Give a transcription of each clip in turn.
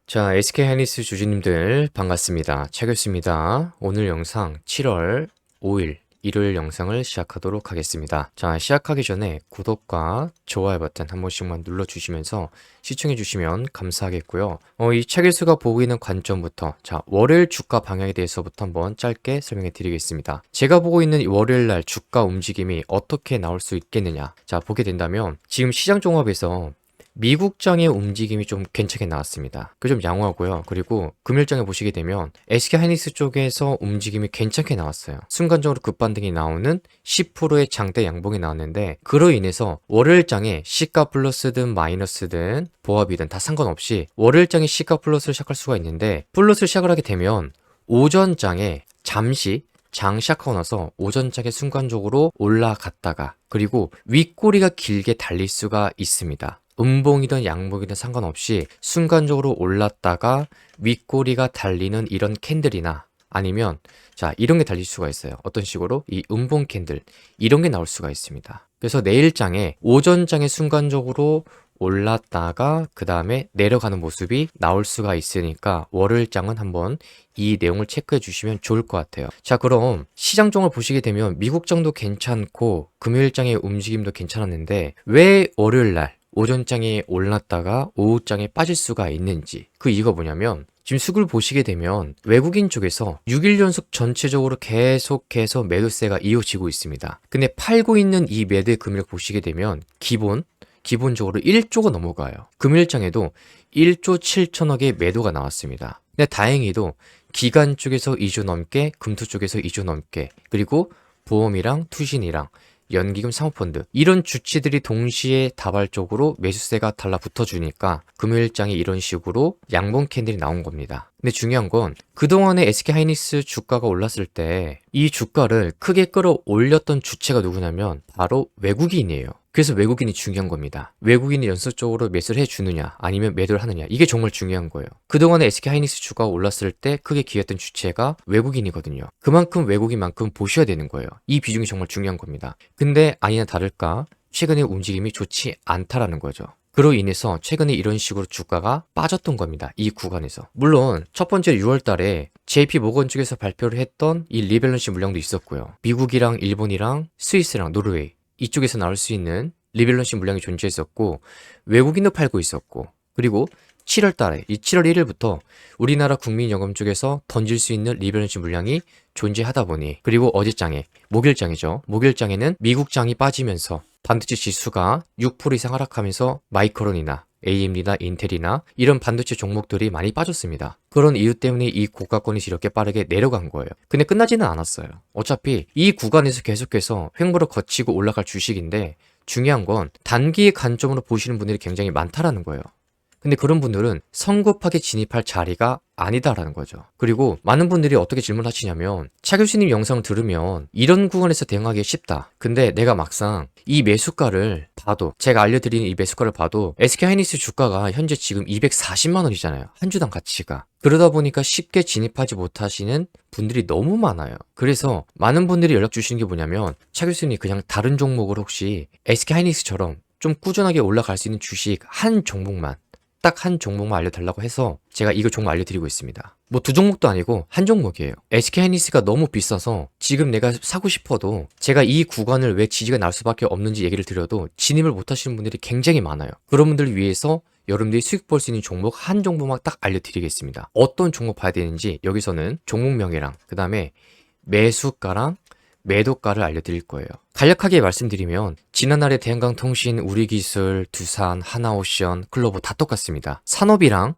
자, SK하이닉스 주주님들 반갑습니다. 차교수입니다. 오늘 영상 7월 5일 일요일 영상을 시작하도록 하겠습니다. 자, 시작하기 전에 구독과 좋아요 버튼 한 번씩만 눌러주시면서 시청해주시면 감사하겠고요. 이 차교수가 보고 있는 관점부터 월요일 주가 방향에 대해서부터 한번 짧게 설명해 드리겠습니다. 제가 보고 있는 월요일 날 주가 움직임이 어떻게 나올 수 있겠느냐. 자, 보게 된다면 지금 시장 종합에서 미국장의 움직임이 좀 괜찮게 나왔습니다. 그 좀 양호하고요. 그리고 금요일장에 보시게 되면 SK하이닉스 쪽에서 움직임이 괜찮게 나왔어요. 순간적으로 급반등이 나오는 10%의 장대 양봉이 나왔는데, 그로 인해서 월요일장에 시가 플러스든 마이너스든 보합이든 다 상관없이 월요일장에 시가 플러스를 시작할 수가 있는데, 플러스를 시작을 하게 되면 오전장에 잠시 장 시작하고 나서 오전장에 순간적으로 올라갔다가 그리고 윗꼬리가 길게 달릴 수가 있습니다. 음봉이든 양봉이든 상관없이 순간적으로 올랐다가 윗꼬리가 달리는 이런 캔들이나 아니면 이런 게 달릴 수가 있어요. 어떤 식으로? 이 음봉 캔들 이런 게 나올 수가 있습니다. 그래서 내일장에 오전장에 순간적으로 올랐다가 그 다음에 내려가는 모습이 나올 수가 있으니까 월요일장은 한번 이 내용을 체크해 주시면 좋을 것 같아요. 자, 그럼 시장종을 보시게 되면 미국장도 괜찮고 금요일장의 움직임도 괜찮았는데 왜 월요일날 오전장에 올랐다가 오후장에 빠질 수가 있는지, 그 이유가 뭐냐면 지금 수급을 보시게 되면 외국인 쪽에서 6일 연속 전체적으로 계속해서 매도세가 이어지고 있습니다. 근데 팔고 있는 이 매도의 금액 보시게 되면 기본적으로 1조가 넘어가요. 금일장에도 1조 7천억의 매도가 나왔습니다. 근데 다행히도 기관 쪽에서 2조 넘게, 금투 쪽에서 2조 넘게, 그리고 보험이랑 투신이랑 연기금 사모펀드 이런 주치들이 동시에 다발적으로 매수세가 달라붙어 주니까 금요일장에 이런 식으로 양봉 캔들이 나온 겁니다. 근데 중요한 건 그동안에 SK하이닉스 주가가 올랐을 때 이 주가를 크게 끌어올렸던 주체가 누구냐면 바로 외국인이에요. 그래서 외국인이 중요한 겁니다. 외국인이 연속적으로 매수를 해주느냐 아니면 매도를 하느냐, 이게 정말 중요한 거예요. 그동안에 SK하이닉스 주가가 올랐을 때 크게 기여했던 주체가 외국인이거든요. 그만큼 외국인만큼 보셔야 되는 거예요. 이 비중이 정말 중요한 겁니다. 근데 아니나 다를까 최근에 움직임이 좋지 않다라는 거죠. 그로 인해서 최근에 이런 식으로 주가가 빠졌던 겁니다. 이 구간에서. 물론 첫 번째 6월 달에 JP 모건 쪽에서 발표를 했던 이 리밸런시 물량도 있었고요. 미국이랑 일본이랑 스위스랑 노르웨이 이쪽에서 나올 수 있는 리밸런시 물량이 존재했었고, 외국인도 팔고 있었고, 그리고 7월 달에 이 7월 1일부터 우리나라 국민연금 쪽에서 던질 수 있는 리밸런시 물량이 존재하다 보니, 그리고 어제장에 목요일장이죠. 목요일장에는 미국장이 빠지면서 반도체 지수가 6% 이상 하락하면서 마이크론이나 AMD나 인텔이나 이런 반도체 종목들이 많이 빠졌습니다. 그런 이유 때문에 이 고가권이 이렇게 빠르게 내려간 거예요. 근데 끝나지는 않았어요. 어차피 이 구간에서 계속해서 횡보를 거치고 올라갈 주식인데, 중요한 건 단기 관점으로 보시는 분들이 굉장히 많다라는 거예요. 근데 그런 분들은 성급하게 진입할 자리가 아니다라는 거죠. 그리고 많은 분들이 어떻게 질문하시냐면, 차 교수님 영상을 들으면 이런 구간에서 대응하기 쉽다. 근데 내가 막상 이 매수가를 봐도, 제가 알려드리는 이 매수가를 봐도 SK하이닉스 주가가 현재 지금 240만 원이잖아요. 한 주당 가치가. 그러다 보니까 쉽게 진입하지 못하시는 분들이 너무 많아요. 그래서 많은 분들이 연락 주시는 게 뭐냐면, 차 교수님 그냥 다른 종목을 혹시 SK하이닉스처럼 좀 꾸준하게 올라갈 수 있는 주식 한 종목만, 딱 한 종목만 알려달라고 해서 제가 이거 종목 알려드리고 있습니다. 뭐 두 종목도 아니고 한 종목이에요. SK하이닉스가 너무 비싸서 지금 내가 사고 싶어도 제가 이 구간을 왜 지지가 날 수밖에 없는지 얘기를 드려도 진입을 못 하시는 분들이 굉장히 많아요. 그런 분들을 위해서 여러분들이 수익 볼 수 있는 종목 한 종목만 딱 알려드리겠습니다. 어떤 종목 봐야 되는지 여기서는 종목명이랑 그 다음에 매수가랑 매도가를 알려드릴 거예요. 간략하게 말씀드리면 지난날에 대한강통신, 우리기술, 두산, 하나오션, 클로버 다 똑같습니다. 산업이랑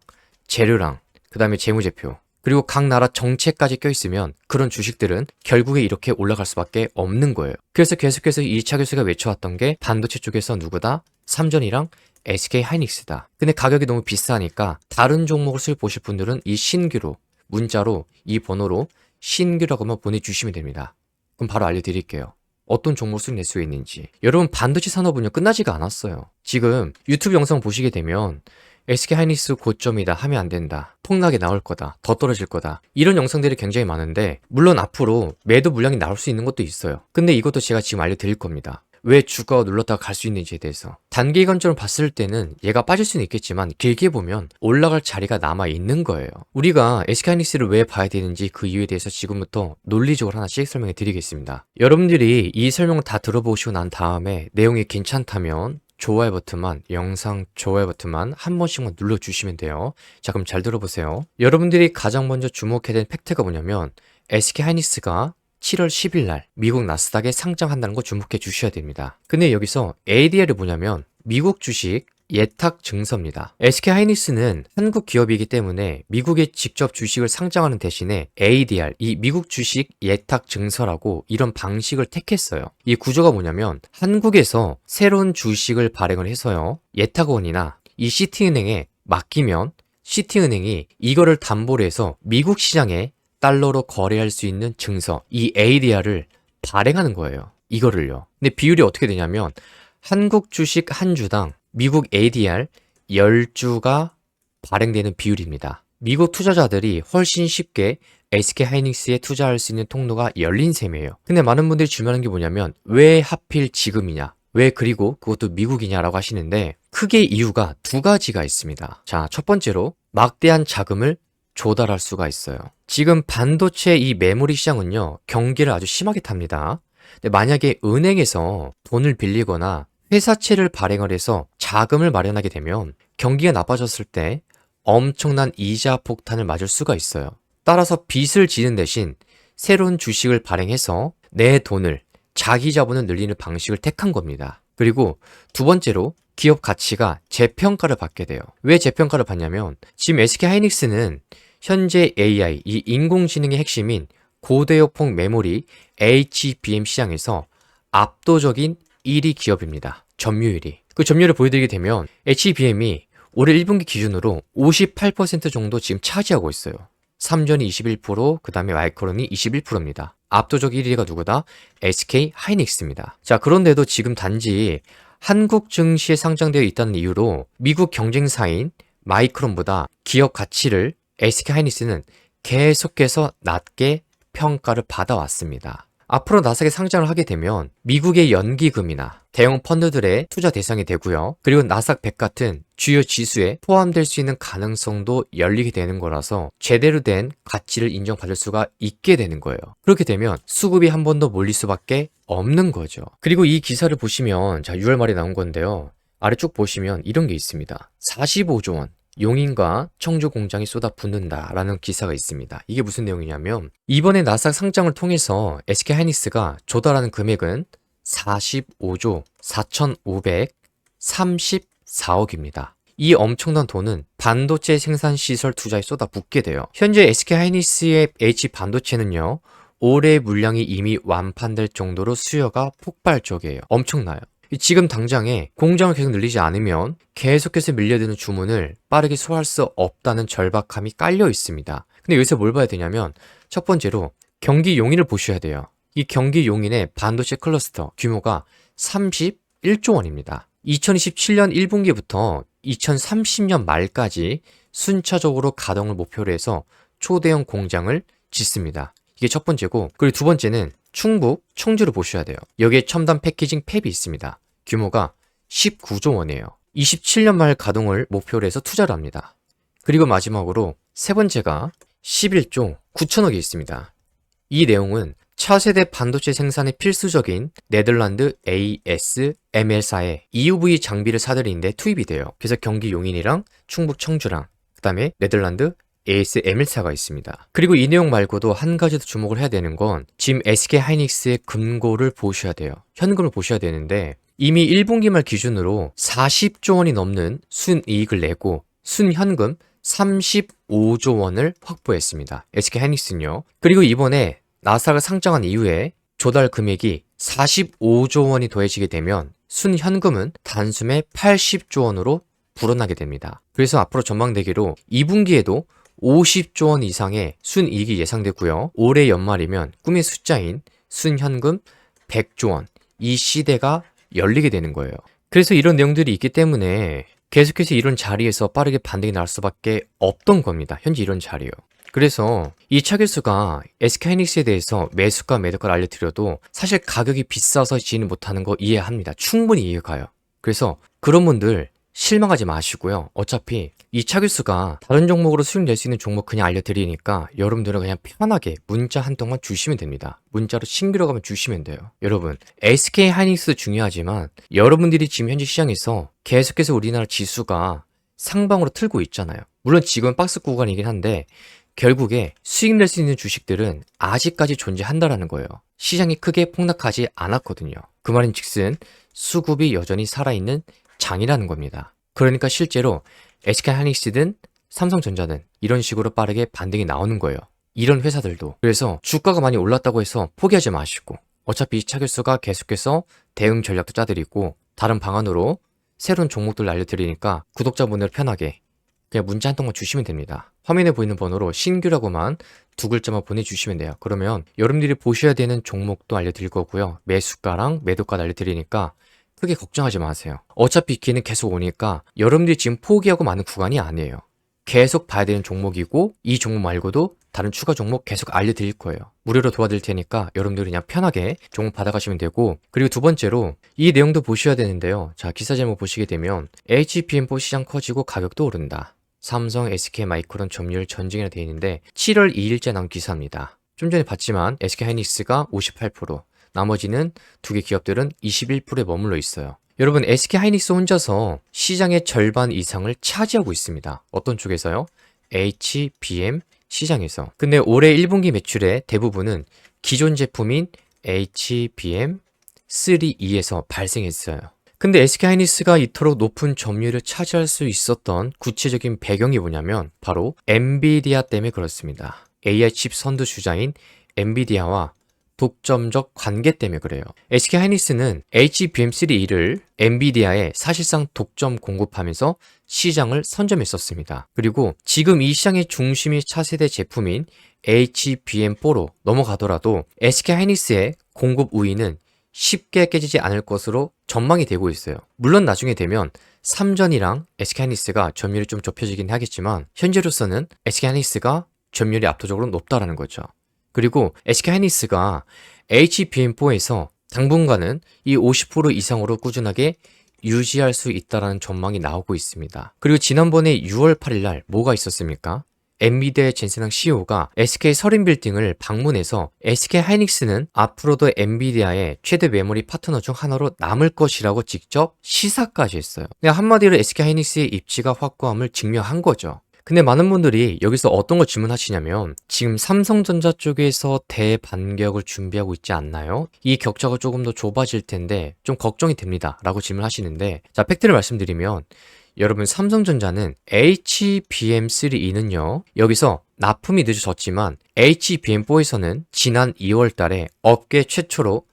재료랑 그 다음에 재무제표 그리고 각 나라 정책까지 껴있으면 그런 주식들은 결국에 이렇게 올라갈 수밖에 없는 거예요. 그래서 계속해서 이차 교수가 외쳐왔던 게 반도체 쪽에서 누구다? 삼전이랑 SK하이닉스다. 근데 가격이 너무 비싸니까 다른 종목을 수익 보실 분들은 이 신규로 문자로 이 번호로 신규라고만 보내주시면 됩니다. 그럼 바로 알려드릴게요. 어떤 종목을 수익 낼 수 있는지. 여러분, 반도체 산업은요 끝나지가 않았어요. 지금 유튜브 영상 보시게 되면 SK하이닉스 고점이다, 하면 안 된다, 폭락이 나올 거다, 더 떨어질 거다, 이런 영상들이 굉장히 많은데, 물론 앞으로 매도 물량이 나올 수 있는 것도 있어요. 근데 이것도 제가 지금 알려드릴 겁니다. 왜 주가가 눌렀다가 갈 수 있는지에 대해서. 단기 관점으로 봤을 때는 얘가 빠질 수는 있겠지만 길게 보면 올라갈 자리가 남아 있는 거예요. 우리가 SK하이닉스를 왜 봐야 되는지 그 이유에 대해서 지금부터 논리적으로 하나씩 설명해 드리겠습니다. 여러분들이 이 설명을 다 들어보시고 난 다음에 내용이 괜찮다면 좋아요 버튼만, 영상 좋아요 버튼만 한 번씩만 눌러주시면 돼요. 자, 그럼 잘 들어보세요. 여러분들이 가장 먼저 주목해야 될 팩트가 뭐냐면 SK하이닉스가 7월 10일 날 미국 나스닥에 상장한다는 거 주목해 주셔야 됩니다. 근데 여기서 ADR이 뭐냐면 미국 주식 예탁 증서입니다. SK하이닉스는 한국 기업이기 때문에 미국에 직접 주식을 상장하는 대신에 ADR, 이 미국 주식 예탁 증서라고 이런 방식을 택했어요. 이 구조가 뭐냐면 한국에서 새로운 주식을 발행을 해서요. 예탁원이나 이 시티은행에 맡기면 시티은행이 이거를 담보로 해서 미국 시장에 달러로 거래할 수 있는 증서, 이 ADR을 발행하는 거예요. 이거를요. 근데 비율이 어떻게 되냐면 한국 주식 한 주당 미국 ADR 10주가 발행되는 비율입니다. 미국 투자자들이 훨씬 쉽게 SK하이닉스에 투자할 수 있는 통로가 열린 셈이에요. 근데 많은 분들이 질문하는 게 뭐냐면 왜 하필 지금이냐? 왜 그리고 그것도 미국이냐라고 하시는데 크게 이유가 두 가지가 있습니다. 자, 첫 번째로 막대한 자금을 조달할 수가 있어요. 지금 반도체 이 메모리 시장은요, 경기를 아주 심하게 탑니다. 근데 만약에 은행에서 돈을 빌리거나 회사채를 발행을 해서 자금을 마련하게 되면 경기가 나빠졌을 때 엄청난 이자 폭탄을 맞을 수가 있어요. 따라서 빚을 지는 대신 새로운 주식을 발행해서 내 돈을, 자기 자본을 늘리는 방식을 택한 겁니다. 그리고 두 번째로 기업 가치가 재평가를 받게 돼요. 왜 재평가를 받냐면 지금 SK하이닉스는 현재 AI, 이 인공지능의 핵심인 고대역폭 메모리 HBM 시장에서 압도적인 1위 기업입니다. 점유율이. 그 점유율을 보여드리게 되면 HBM이 올해 1분기 기준으로 58% 정도 지금 차지하고 있어요. 삼전이 21%, 그 다음에 마이크론이 21%입니다. 압도적 1위가 누구다? SK하이닉스입니다. 자, 그런데도 지금 단지 한국 증시에 상장되어 있다는 이유로 미국 경쟁사인 마이크론보다 기업 가치를 SK하이닉스는 계속해서 낮게 평가를 받아왔습니다. 앞으로 나스닥에 상장을 하게 되면 미국의 연기금이나 대형 펀드들의 투자 대상이 되고요. 그리고 나스닥 100 같은 주요 지수에 포함될 수 있는 가능성도 열리게 되는 거라서 제대로 된 가치를 인정받을 수가 있게 되는 거예요. 그렇게 되면 수급이 한 번 더 몰릴 수밖에 없는 거죠. 그리고 이 기사를 보시면 자 6월 말에 나온 건데요. 아래 쭉 보시면 이런 게 있습니다. 45조 원. 용인과 청주 공장이 쏟아붓는다라는 기사가 있습니다. 이게 무슨 내용이냐면 이번에 나스닥 상장을 통해서 SK하이닉스가 조달하는 금액은 45조 4,534억입니다. 이 엄청난 돈은 반도체 생산 시설 투자에 쏟아붓게 돼요. 현재 SK하이닉스의 H 반도체는요. 올해 물량이 이미 완판될 정도로 수요가 폭발적이에요. 엄청나요. 지금 당장에 공장을 계속 늘리지 않으면 계속해서 밀려드는 주문을 빠르게 소화할 수 없다는 절박함이 깔려 있습니다. 근데 여기서 뭘 봐야 되냐면 첫 번째로 경기 용인을 보셔야 돼요. 이 경기 용인의 반도체 클러스터 규모가 31조 원입니다. 2027년 1분기부터 2030년 말까지 순차적으로 가동을 목표로 해서 초대형 공장을 짓습니다. 이게 첫 번째고, 그리고 두 번째는 충북 청주를 보셔야 돼요. 여기에 첨단 패키징 팹이 있습니다. 규모가 19조 원이에요. 27년 말 가동을 목표로 해서 투자를 합니다. 그리고 마지막으로 세 번째가 11조 9천억이 있습니다. 이 내용은 차세대 반도체 생산에 필수적인 네덜란드 ASML사의 EUV 장비를 사들이는데 투입이 돼요. 그래서 경기 용인이랑 충북 청주랑 그 다음에 네덜란드 ASML사가 있습니다. 그리고 이 내용 말고도 한 가지 더 주목을 해야 되는 건 지금 SK하이닉스의 금고를 보셔야 돼요. 현금을 보셔야 되는데 이미 1분기 말 기준으로 40조 원이 넘는 순이익을 내고 순현금 35조 원을 확보했습니다. SK하이닉스는요. 그리고 이번에 나스닥을 상장한 이후에 조달 금액이 45조 원이 더해지게 되면 순현금은 단숨에 80조 원으로 불어나게 됩니다. 그래서 앞으로 전망되기로 2분기에도 50조 원 이상의 순이익이 예상되고요. 올해 연말이면 꿈의 숫자인 순현금 100조 원, 이 시대가 열리게 되는 거예요. 그래서 이런 내용들이 있기 때문에 계속해서 이런 자리에서 빠르게 반등이 날 수밖에 없던 겁니다. 현재 이런 자리요. 그래서 이 차 교수가 SK하이닉스에 대해서 매수가 매도가를 알려드려도 사실 가격이 비싸서 지지는 못하는 거 이해합니다. 충분히 이해가요. 그래서 그런 분들 실망하지 마시고요. 어차피 이 차 교수가 다른 종목으로 수익 낼 수 있는 종목 그냥 알려드리니까 여러분들은 그냥 편하게 문자 한 통만 주시면 됩니다. 문자로 신규라고 하면 주시면 돼요. 여러분, SK하이닉스 중요하지만 여러분들이 지금 현재 시장에서 계속해서 우리나라 지수가 상방으로 틀고 있잖아요. 물론 지금은 박스 구간이긴 한데 결국에 수익 낼 수 있는 주식들은 아직까지 존재한다라는 거예요. 시장이 크게 폭락하지 않았거든요. 그 말인즉슨 수급이 여전히 살아있는 장이라는 겁니다. 그러니까 실제로 SK하이닉스든 삼성전자든 이런 식으로 빠르게 반등이 나오는 거예요. 이런 회사들도. 그래서 주가가 많이 올랐다고 해서 포기하지 마시고 어차피 이 차 교수가 계속해서 대응 전략도 짜드리고 다른 방안으로 새로운 종목들을 알려드리니까 구독자분들 편하게 그냥 문자 한 통만 주시면 됩니다. 화면에 보이는 번호로 신규라고만 두 글자만 보내주시면 돼요. 그러면 여러분들이 보셔야 되는 종목도 알려드릴 거고요. 매수가랑 매도가도 알려드리니까 크게 걱정하지 마세요. 어차피 기회는 계속 오니까 여러분들이 지금 포기하고 많은 구간이 아니에요. 계속 봐야 되는 종목이고 이 종목 말고도 다른 추가 종목 계속 알려드릴 거예요. 무료로 도와드릴 테니까 여러분들이 그냥 편하게 종목 받아가시면 되고 그리고 두 번째로 이 내용도 보셔야 되는데요. 자, 기사 제목 보시게 되면 HBM4 시장 커지고 가격도 오른다. 삼성, SK마이크론 점유율 전쟁이라 되어 있는데 7월 2일째 나온 기사입니다. 좀 전에 봤지만 SK하이닉스가 58%, 나머지는 두 개 기업들은 21%에 머물러 있어요. 여러분, SK하이닉스 혼자서 시장의 절반 이상을 차지하고 있습니다. 어떤 쪽에서요? HBM 시장에서. 근데 올해 1분기 매출의 대부분은 기존 제품인 HBM3E에서 발생했어요. 근데 SK하이닉스가 이토록 높은 점유율을 차지할 수 있었던 구체적인 배경이 뭐냐면 바로 엔비디아 때문에 그렇습니다. AI 칩 선두 주자인 엔비디아와 독점적 관계 때문에 그래요. SK하이닉스는 HBM3E를 엔비디아에 사실상 독점 공급하면서 시장을 선점했었습니다. 그리고 지금 이 시장의 중심이 차세대 제품인 HBM4로 넘어가더라도 SK하이닉스의 공급 우위는 쉽게 깨지지 않을 것으로 전망이 되고 있어요. 물론 나중에 되면 삼전이랑 SK하이닉스가 점유율이 좀 좁혀지긴 하겠지만 현재로서는 SK하이닉스가 점유율이 압도적으로 높다라는 거죠. 그리고 SK하이닉스가 HBM4에서 당분간은 이 50% 이상으로 꾸준하게 유지할 수 있다는 전망이 나오고 있습니다. 그리고 지난번에 6월 8일 날 뭐가 있었습니까? 엔비디아의 젠센항 CEO가 SK 서린빌딩을 방문해서 SK하이닉스는 앞으로도 엔비디아의 최대 메모리 파트너 중 하나로 남을 것이라고 직접 시사까지 했어요. 그냥 한마디로 SK하이닉스의 입지가 확고함을 증명한 거죠. 근데 많은 분들이 여기서 어떤 걸 질문하시냐면 지금 삼성전자 쪽에서 대반격을 준비하고 있지 않나요? 이 격차가 조금 더 좁아질 텐데 좀 걱정이 됩니다 라고 질문하시는데 자, 팩트를 말씀드리면 여러분, 삼성전자는 HBM3E는요 여기서 납품이 늦어졌지만 HBM4에서는 지난 2월 달에 업계 최초로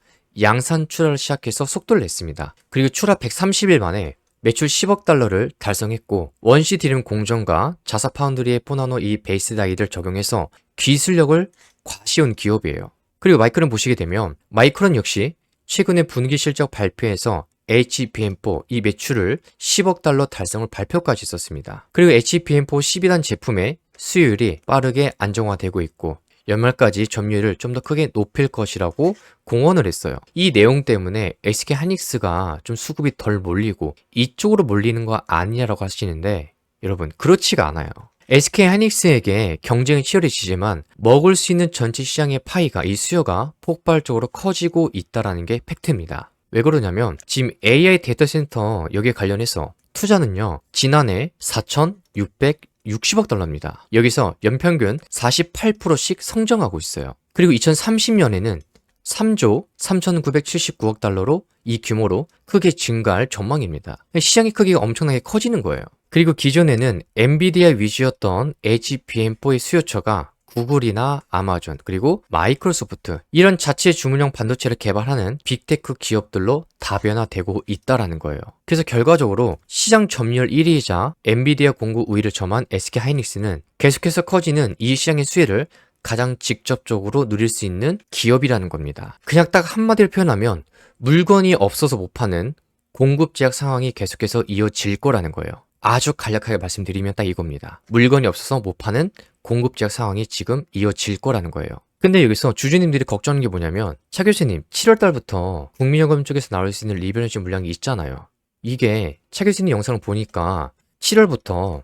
양산 출하를 시작해서 속도를 냈습니다. 그리고 출하 130일 만에 매출 10억 달러를 달성했고 원시 디램 공정과 자사 파운드리의 포나노 이 베이스 다이를 적용해서 기술력을 과시온 기업이에요. 그리고 마이크론 보시게 되면 마이크론 역시 최근에 분기 실적 발표에서 HBM4 이 매출을 10억 달러 달성을 발표까지 했었습니다. 그리고 HBM4 12단 제품의 수요율이 빠르게 안정화되고 있고 연말까지 점유율을 좀 더 크게 높일 것이라고 공언을 했어요. 이 내용 때문에 SK하이닉스가 좀 수급이 덜 몰리고 이쪽으로 몰리는 거 아니냐라고 하시는데 여러분, 그렇지가 않아요. SK하이닉스에게 경쟁이 치열해지지만 먹을 수 있는 전체 시장의 파이가 이 수요가 폭발적으로 커지고 있다는 게 팩트입니다. 왜 그러냐면 지금 AI 데이터 센터 여기에 관련해서 투자는요 지난해 4,660억 달러입니다. 여기서 연평균 48%씩 성장하고 있어요. 그리고 2030년에는 3조 3,979억 달러로 이 규모로 크게 증가할 전망입니다. 시장의 크기가 엄청나게 커지는 거예요. 그리고 기존에는 엔비디아 위주였던 HBM4의 수요처가 구글이나 아마존 그리고 마이크로소프트 이런 자체 주문형 반도체를 개발하는 빅테크 기업들로 다변화되고 있다라는 거예요. 그래서 결과적으로 시장 점유율 1위이자 엔비디아 공급 우위를 점한 SK하이닉스는 계속해서 커지는 이 시장의 수혜를 가장 직접적으로 누릴 수 있는 기업이라는 겁니다. 그냥 딱 한마디로 표현하면 물건이 없어서 못 파는 공급 제약 상황이 계속해서 이어질 거라는 거예요. 아주 간략하게 말씀드리면 딱 이겁니다. 물건이 없어서 못 파는 공급 제약 상황이 지금 이어질 거라는 거예요. 근데 여기서 주주님들이 걱정하는 게 뭐냐면, 차 교수님 7월 달부터 국민연금 쪽에서 나올 수 있는 리베런시 물량이 있잖아요. 이게 차 교수님 영상을 보니까 7월부터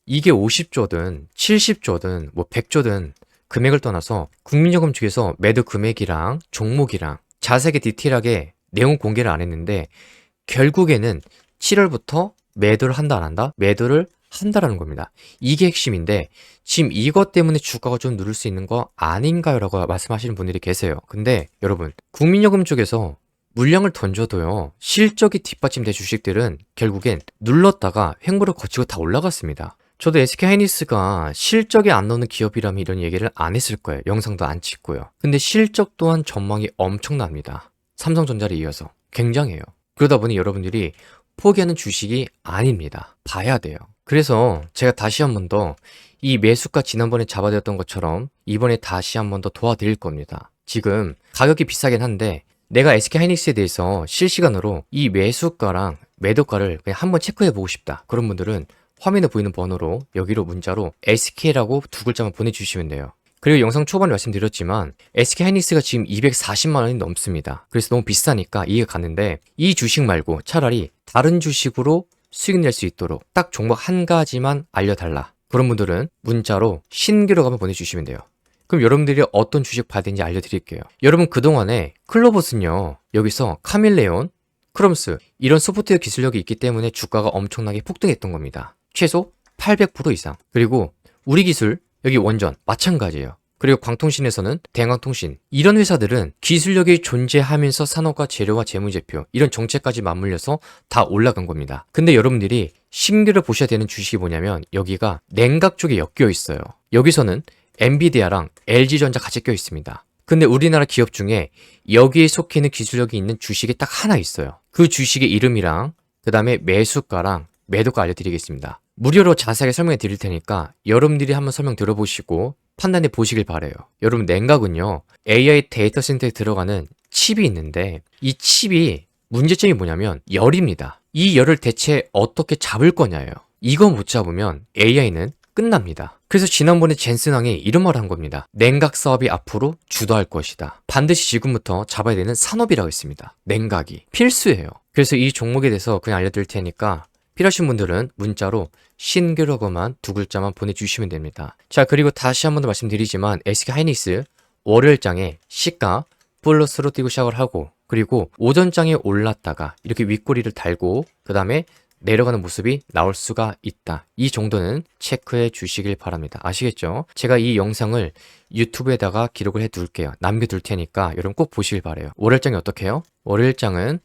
이게 50조든 70조든 뭐 100조든 금액을 떠나서 국민연금 측에서 매도 금액이랑 종목이랑 자세하게 디테일하게 내용 공개를 안 했는데, 결국에는 7월부터 매도를 한다 안 한다? 매도를 한다라는 겁니다. 이게 핵심인데, 지금 이것 때문에 주가가 좀 누를 수 있는 거 아닌가요? 라고 말씀하시는 분들이 계세요. 근데 여러분, 국민연금 쪽에서 물량을 던져도요, 실적이 뒷받침된 주식들은 결국엔 눌렀다가 횡보를 거치고 다 올라갔습니다. 저도 SK하이닉스가 실적이 안 나오는 기업이라면 이런 얘기를 안 했을 거예요. 영상도 안 찍고요. 근데 실적 또한 전망이 엄청납니다. 삼성전자를 이어서 굉장해요. 그러다 보니 여러분들이 포기하는 주식이 아닙니다. 봐야 돼요. 그래서 제가 다시 한 번 더 이 매수가 지난번에 잡아드렸던 것처럼 이번에 다시 한 번 더 도와드릴 겁니다. 지금 가격이 비싸긴 한데 내가 SK하이닉스에 대해서 실시간으로 이 매수가랑 매도가를 그냥 한번 체크해 보고 싶다. 그런 분들은 화면에 보이는 번호로 여기로 문자로 SK라고 두 글자만 보내주시면 돼요. 그리고 영상 초반에 말씀드렸지만 SK하이닉스가 지금 240만 원이 넘습니다. 그래서 너무 비싸니까 이해가 가는데, 이 주식 말고 차라리 다른 주식으로 수익 낼 수 있도록 딱 종목 한 가지만 알려달라. 그런 분들은 문자로 신규로 가면 보내주시면 돼요. 그럼 여러분들이 어떤 주식 봐야 되는지 알려드릴게요. 여러분, 그동안에 클로버스는요, 여기서 카밀레온, 크롬스 이런 소프트웨어 기술력이 있기 때문에 주가가 엄청나게 폭등했던 겁니다. 최소 800% 이상. 그리고 우리 기술, 여기 원전 마찬가지예요. 그리고 광통신에서는 대광통신, 이런 회사들은 기술력이 존재하면서 산업과 재료와 재무제표 이런 정책까지 맞물려서 다 올라간 겁니다. 근데 여러분들이 신규를 보셔야 되는 주식이 뭐냐면, 여기가 냉각 쪽에 엮여 있어요. 여기서는 엔비디아랑 LG전자 같이 껴 있습니다. 근데 우리나라 기업 중에 여기에 속해 있는 기술력이 있는 주식이 딱 하나 있어요. 그 주식의 이름이랑 그 다음에 매수가랑 매도가 알려드리겠습니다. 무료로 자세하게 설명해 드릴 테니까 여러분들이 한번 설명 들어보시고 판단해 보시길 바래요. 여러분, 냉각은요, AI 데이터 센터에 들어가는 칩이 있는데, 이 칩이 문제점이 뭐냐면 열입니다. 이 열을 대체 어떻게 잡을 거냐예요. 이거 못 잡으면 AI는 끝납니다. 그래서 지난번에 젠슨왕이 이런 말을 한 겁니다. 냉각 사업이 앞으로 주도할 것이다. 반드시 지금부터 잡아야 되는 산업이라고 했습니다. 냉각이 필수예요. 그래서 이 종목에 대해서 그냥 알려드릴 테니까 필요하신 분들은 문자로 신규라고만 두 글자만 보내주시면 됩니다. 자, 그리고 다시 한 번 더 말씀드리지만 SK하이닉스 월요일장에 시가 플러스로 뛰고 시작을 하고, 그리고 오전장에 올랐다가 이렇게 윗꼬리를 달고 그 다음에 내려가는 모습이 나올 수가 있다. 이 정도는 체크해 주시길 바랍니다. 아시겠죠? 제가 이 영상을 유튜브에다가 기록을 해 둘게요. 남겨둘 테니까 여러분 꼭 보시길 바래요. 월요일장이 어떻게 해요? 월요일장은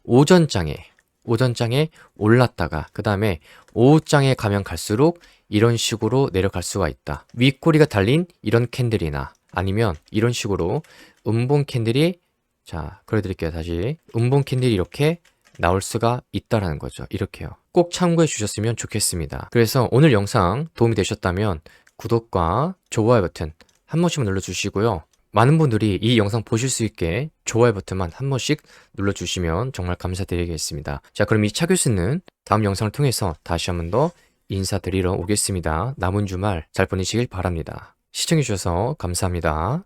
오전장에 올랐다가 그 다음에 오후장에 가면 갈수록 이런 식으로 내려갈 수가 있다. 윗꼬리가 달린 이런 캔들이나 아니면 이런 식으로 음봉 캔들이, 자, 그려드릴게요. 다시 음봉 캔들이 이렇게 나올 수가 있다라는 거죠. 이렇게요. 꼭 참고해 주셨으면 좋겠습니다. 그래서 오늘 영상 도움이 되셨다면 구독과 좋아요 버튼 한 번씩만 눌러주시고요. 많은 분들이 이 영상 보실 수 있게 좋아요 버튼만 한 번씩 눌러주시면 정말 감사드리겠습니다. 자, 그럼 이 차 교수는 다음 영상을 통해서 다시 한 번 더 인사드리러 오겠습니다. 남은 주말 잘 보내시길 바랍니다. 시청해주셔서 감사합니다.